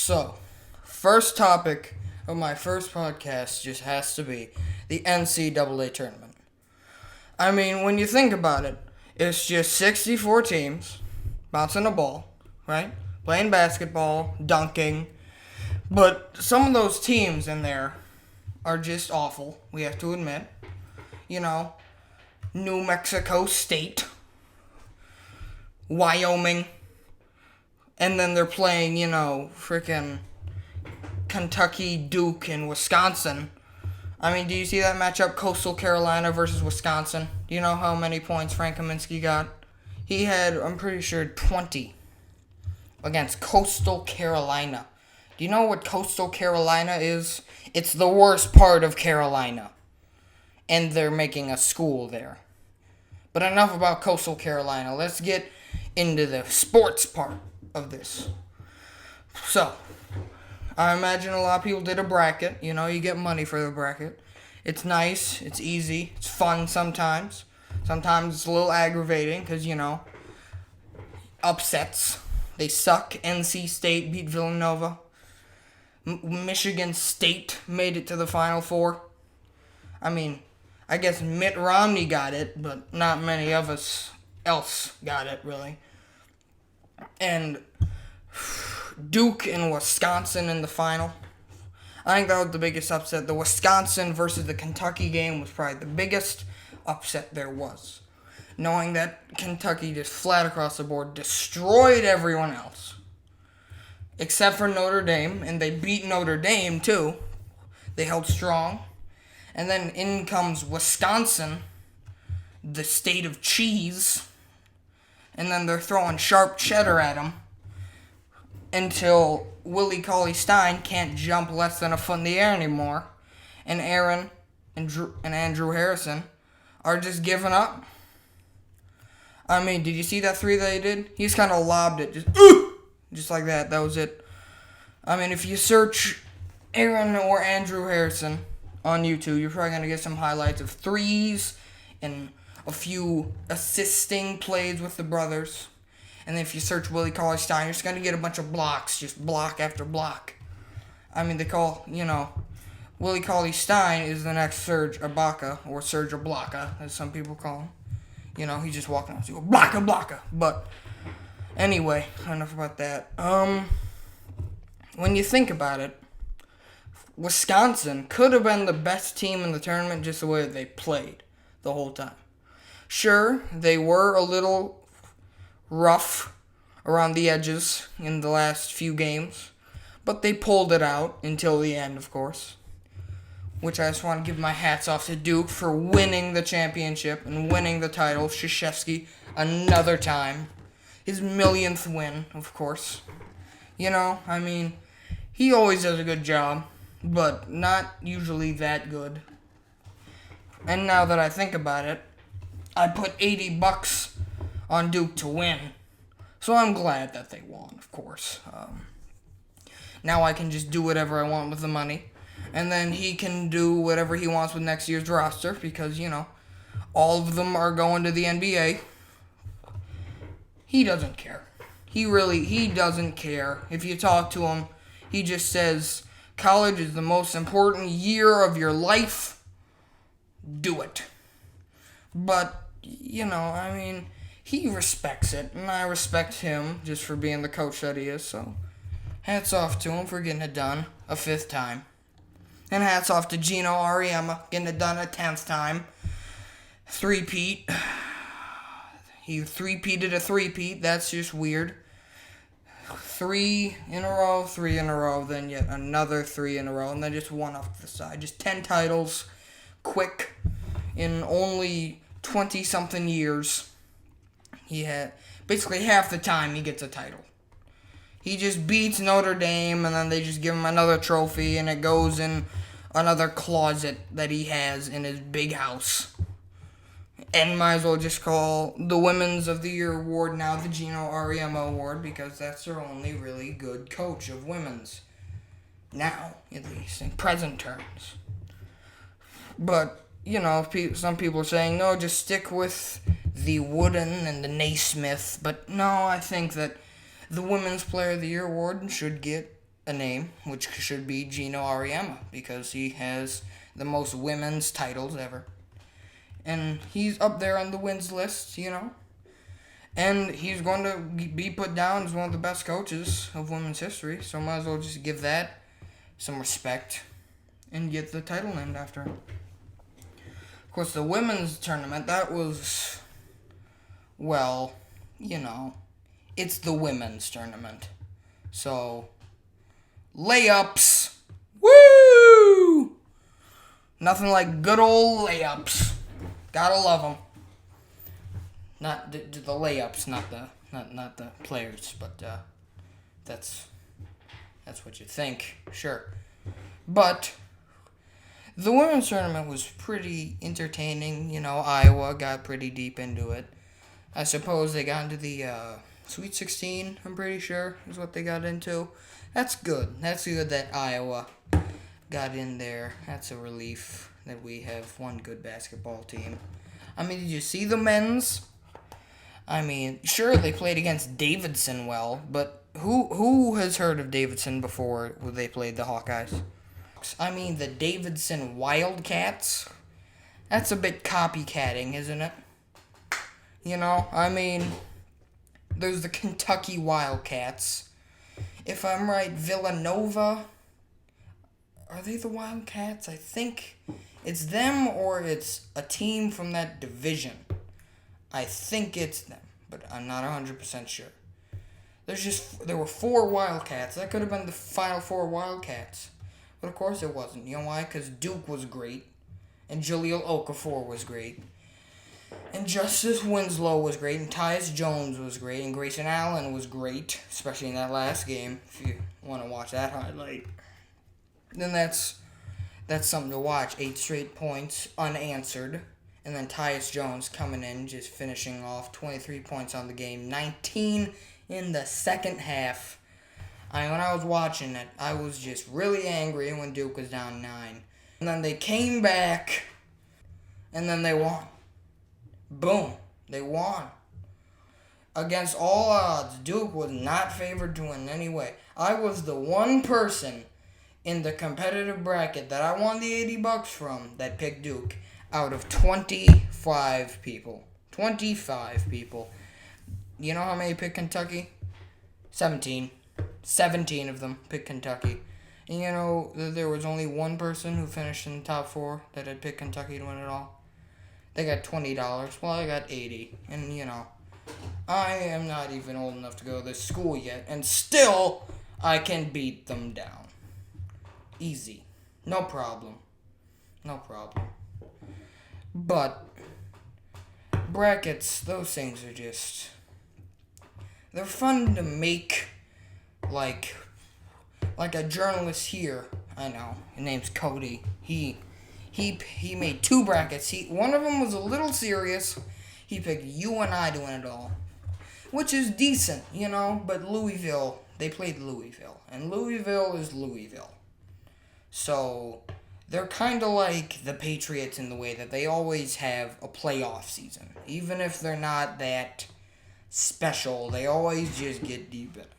So, first topic of my first podcast just has to be the NCAA tournament. I mean, when you think about it, it's just 64 teams bouncing a ball, right? Playing basketball, dunking. But some of those teams in there are just awful, we have to admit. You know, New Mexico State, Wyoming, and then they're playing, freaking Kentucky, Duke, and Wisconsin. I mean, do you see that matchup, Coastal Carolina versus Wisconsin? Do you know how many points Frank Kaminsky got? He had, I'm pretty sure, 20 against Coastal Carolina. Do you know what Coastal Carolina is? It's the worst part of Carolina. And they're making a school there. But enough about Coastal Carolina. Let's get into the sports part of this. So, I imagine a lot of people did a bracket. You know, you get money for the bracket. It's nice. It's easy. It's fun sometimes. Sometimes it's a little aggravating because, upsets. They suck. NC State beat Villanova. Michigan State made it to the Final Four. I mean, I guess Mitt Romney got it, but not many of us else got it, really. And Duke and Wisconsin in the final. I think that was the biggest upset. The Wisconsin versus the Kentucky game was probably the biggest upset there was. Knowing that Kentucky just flat across the board destroyed everyone else. Except for Notre Dame, and they beat Notre Dame too. They held strong. And then in comes Wisconsin, the state of cheese. And then they're throwing sharp cheddar at them until Willie Cauley-Stein can't jump less than a foot in the air anymore. And Aaron and Andrew Harrison are just giving up. I mean, did you see that three that he did? He just kind of lobbed it. Just like that. That was it. I mean, if you search Aaron or Andrew Harrison on YouTube, you're probably going to get some highlights of threes and a few assisting plays with the brothers. And then if you search Willie Cauley-Stein, you're just going to get a bunch of blocks, just block after block. I mean, they call, Willie Cauley-Stein is the next Serge Ibaka, or Serge Ibaka, as some people call him. He's just walking out, so blocka. But anyway, enough about that. When you think about it, Wisconsin could have been the best team in the tournament just the way that they played the whole time. Sure, they were a little rough around the edges in the last few games, but they pulled it out until the end, of course. Which I just want to give my hats off to Duke for winning the championship and winning the title. Krzyzewski, another time. His millionth win, of course. He always does a good job, but not usually that good. And now that I think about it, I put $80 on Duke to win. So I'm glad that they won, of course. Now I can just do whatever I want with the money. And then he can do whatever he wants with next year's roster because, all of them are going to the NBA. He doesn't care. He doesn't care. If you talk to him, he just says, college is the most important year of your life. Do it. But, he respects it, and I respect him just for being the coach that he is, so hats off to him for getting it done a fifth time. And hats off to Gino Auriemma getting it done a 10th time. Three-peat. He three-peated a three-peat. That's just weird. 3 in a row, then yet another 3 in a row, and then just one off to the side. Just 10 titles, quick, in only 20-something years. He had, basically half the time he gets a title. He just beats Notre Dame, and then they just give him another trophy, and it goes in another closet that he has in his big house. And might as well just call the Women's of the Year award now the Gino Auriemma Award, because that's their only really good coach of women's. Now, at least, in present terms. But, some people are saying, no, just stick with the Wooden and the Naismith. But no, I think that the Women's Player of the Year award should get a name, which should be Gino Auriemma, because he has the most women's titles ever. And he's up there on the wins list, And he's going to be put down as one of the best coaches of women's history, so might as well just give that some respect and get the title named after him. Of course, the women's tournament, that was, well, it's the women's tournament. So, layups. Woo! Nothing like good old layups. Gotta love them. Not the layups, not the players, but that's what you think, sure. But the women's tournament was pretty entertaining. Iowa got pretty deep into it. I suppose they got into the Sweet 16, I'm pretty sure, is what they got into. That's good. That's good that Iowa got in there. That's a relief that we have one good basketball team. I mean, did you see the men's? I mean, sure, they played against Davidson well, but who has heard of Davidson before when they played the Hawkeyes? I mean, the Davidson Wildcats? That's a bit copycatting, isn't it? I mean, there's the Kentucky Wildcats. If I'm right, Villanova, are they the Wildcats? I think it's them or it's a team from that division. I think it's them, but I'm not 100% sure. There were 4 Wildcats. That could have been the Final 4 Wildcats. But of course it wasn't. You know why? Because Duke was great. And Jahlil Okafor was great. And Justice Winslow was great. And Tyus Jones was great. And Grayson Allen was great. Especially in that last game. If you want to watch that highlight. Then that's something to watch. 8 straight points unanswered. And then Tyus Jones coming in, just finishing off 23 points on the game. 19 in the second half. When I was watching it, I was just really angry when Duke was down 9. And then they came back, and then they won. Boom. They won. Against all odds, Duke was not favored to win anyway. I was the one person in the competitive bracket that I won the $80 from that picked Duke out of 25 people. 25 people. You know how many picked Kentucky? 17. 17 of them picked Kentucky. And there was only one person who finished in the top 4 that had picked Kentucky to win it all. They got $20. Well, I got 80. And, I am not even old enough to go to this school yet. And still, I can beat them down. Easy. No problem. No problem. But brackets, those things are just... they're fun to make, like a journalist here. I know. His name's Cody. He made 2 brackets. One of them was a little serious. He picked UNI to win it all. Which is decent, but Louisville, they played Louisville. And Louisville is Louisville. So, they're kind of like the Patriots in the way that they always have a playoff season. Even if they're not that special, they always just get deep in it.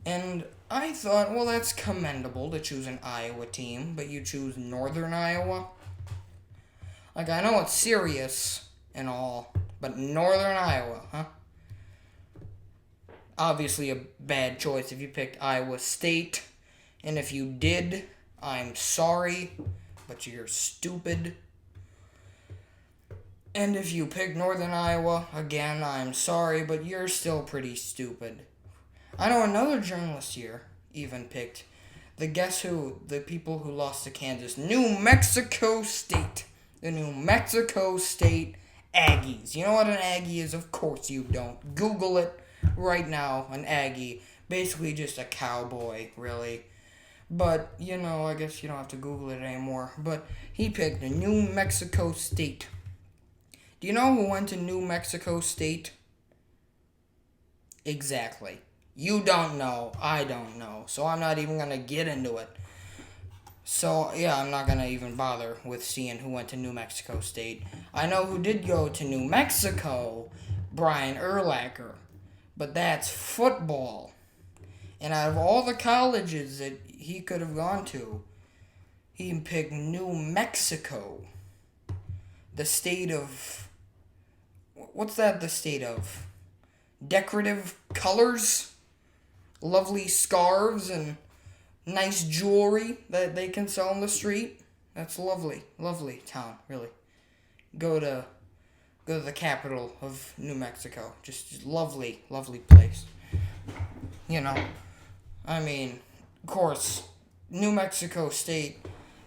And I thought, well, that's commendable to choose an Iowa team, but you choose Northern Iowa? I know it's serious and all, but Northern Iowa, huh? Obviously a bad choice if you picked Iowa State. And if you did, I'm sorry, but you're stupid. And if you picked Northern Iowa, again, I'm sorry, but you're still pretty stupid. I know another journalist here even picked the people who lost to Kansas, New Mexico State. The New Mexico State Aggies. You know what an Aggie is? Of course you don't. Google it right now, an Aggie. Basically just a cowboy, really. But, I guess you don't have to Google it anymore. But he picked the New Mexico State. Do you know who went to New Mexico State? Exactly. You don't know. I don't know. So I'm not even going to get into it. So, yeah, I'm not going to even bother with seeing who went to New Mexico State. I know who did go to New Mexico, Brian Urlacher. But that's football. And out of all the colleges that he could have gone to, he picked New Mexico. The state of... What's that the state of? Decorative colors? Lovely scarves and nice jewelry that they can sell on the street. That's lovely. Lovely town, really. Go to the capital of New Mexico. Just lovely, lovely place. You know, I mean, of course, New Mexico State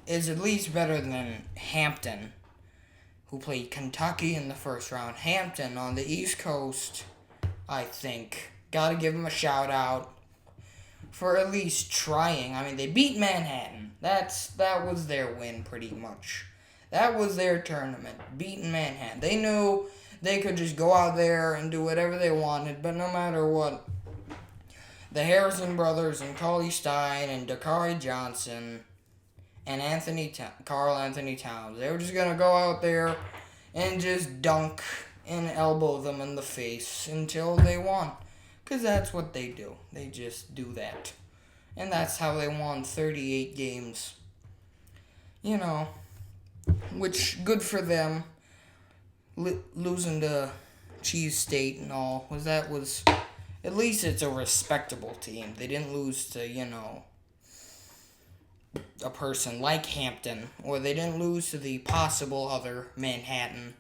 is at least better than Hampton, who played Kentucky in the first round. Hampton on the East Coast, I think. Gotta give them a shout out for at least trying. I mean, they beat Manhattan. That was their win, pretty much. That was their tournament, beating Manhattan. They knew they could just go out there and do whatever they wanted, but no matter what, the Harrison brothers and Cauley Stein and Dakari Johnson and Carl Anthony Towns, they were just going to go out there and just dunk and elbow them in the face until they won. Because that's what they do. They just do that. And that's how they won 38 games. You know, which, good for them. Losing to Cheese State and all. At least it's a respectable team. They didn't lose to, a person like Hampton. Or they didn't lose to the possible other Manhattan.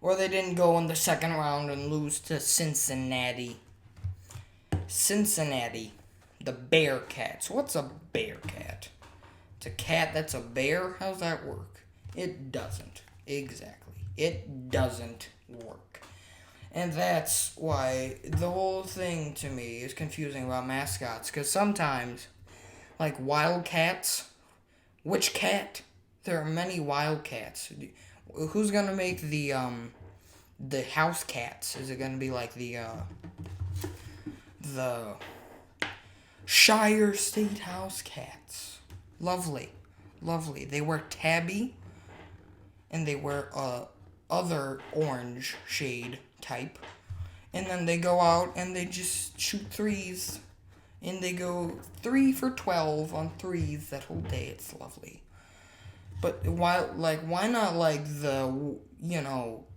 Or they didn't go in the second round and lose to Cincinnati. Cincinnati. The Bearcats. What's a Bearcat? It's a cat that's a bear? How's that work? It doesn't. Exactly. It doesn't work. And that's why the whole thing to me is confusing about mascots. Because sometimes, like Wildcats, which cat? There are many Wildcats. Who's going to make the house cats? Is it going to be like the Shire State House Cats? Lovely. Lovely. They wear tabby, and they wear other orange shade type, and then they go out and they just shoot threes, and they go 3 for 12 on threes that whole day. It's lovely. But why not like the,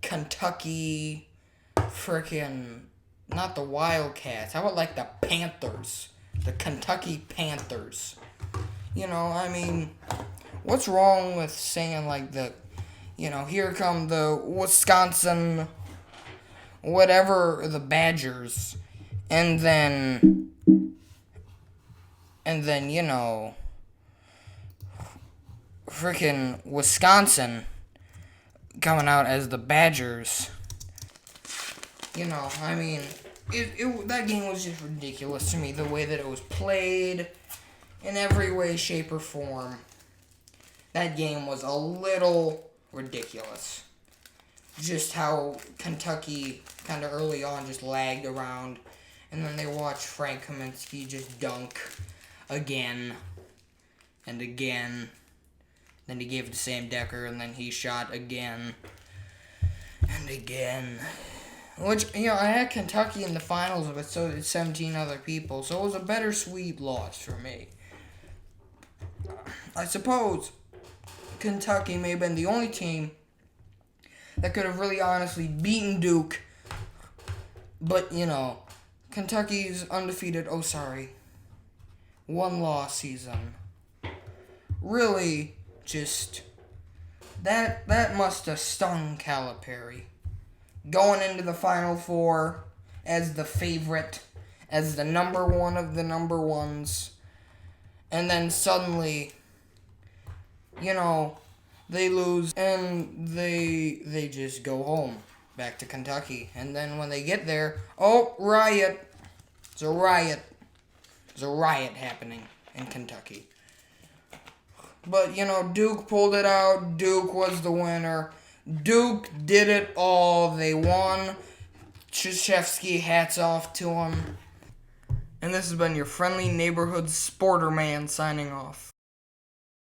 Kentucky frickin', not the Wildcats. How about like the Panthers? The Kentucky Panthers. What's wrong with saying like here come the Wisconsin, whatever, the Badgers, and then, freaking Wisconsin coming out as the Badgers. That game was just ridiculous to me, the way that it was played, in every way, shape, or form. That game was a little ridiculous. Just how Kentucky kind of early on just lagged around, and then they watched Frank Kaminsky just dunk again and again. Then he gave it to Sam Decker, and then he shot again and again. Which, I had Kentucky in the finals, but so did 17 other people, so it was a bittersweet loss for me. I suppose Kentucky may have been the only team that could have really honestly beaten Duke. But, Kentucky's undefeated, one-loss season. Really, just, that must have stung Calipari. Going into the Final Four as the favorite, as the number one of the number ones. And then suddenly, they lose and they just go home back to Kentucky. And then when they get there, riot. It's a riot. There's a riot happening in Kentucky. But, Duke pulled it out. Duke was the winner. Duke did it all. They won. Krzyzewski, hats off to him. And this has been your friendly neighborhood sporter man signing off.